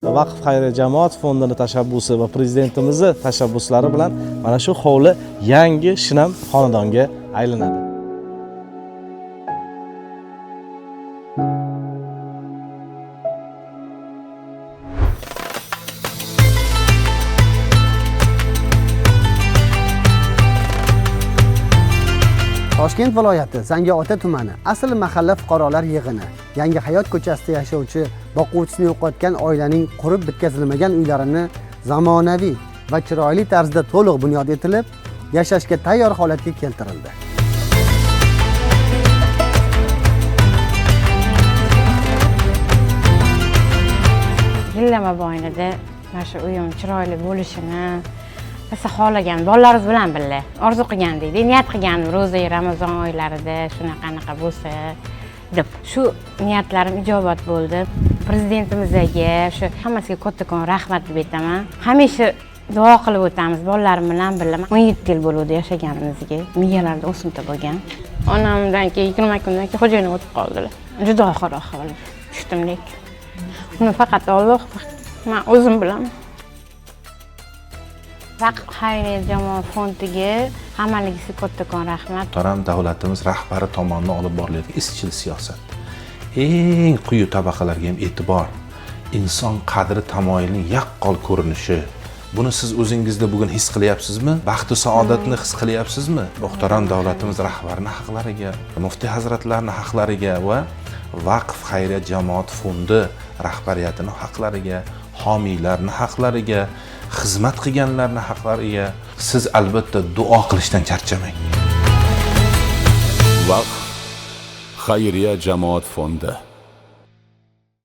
Vaqf xayriya jamoat fondini tashabbusi va prezidentimizni tashabbuslari bilan mana shu hovli yangi shinam xonadonga aylanadi. Toshkent viloyati Zangiota tumani asl mahalla fuqarolar yig'ini Yangi hayot ko'chasida yashovchi boquvchisini yo'qotgan oilaning qurib bitkazilmagan uylarini zamonaviy va chiroyli tarzda to'liq bunyod etilib, yashashga tayyor holatga keltirildi. Villa mobaynida mana shu uyim chiroyli bo'lishini xohlagan bolalarimiz bilan birga orzu qilgandik, niyat qilgandim ro'za Ramazon oylarida shunaqanaqa bo'lsa deb. Shu niyatlarim ijobat bo'ldi. Prezidentimizga shu hammasiga kattakon rahmat deb aytaman. Hamisha duo qilib o'tamiz bolalarim bilan birga. 17 yil bo'ldi yashaganimizga. Miyalarida o'simta bo'lgan. Onamdan keyin 20 kundan keyin xo'jayinim o'tib qoldilar. Juda og'ir ahvol. Tushtumlik. Uni faqat Alloh, men o'zim bilaman. Vaqf xayriya jamoat fondiga hammaligiga kattakon rahmat. Muhtaram davlatimiz rahbari tomonidan olib borilayotgan izchil siyosat. Eng quyi tabaqalarga ham e'tibor, inson qadri tamoyilning yaqqol ko'rinishi. Buni siz o'zingizda bugun his qilyapsizmi? Baxt va saodatni his qilyapsizmi? Muhtaram davlatimiz rahbarining haqlariga, muftiy hazratlarining haqlariga va Vaqf xayriya jamoat fondi rahbariyatining haqlariga, homiylarning haqlariga, xizmat qilganlarning haqlariga siz albatta duo qilishdan charchamang. Vaqf xayriya jamoat fondi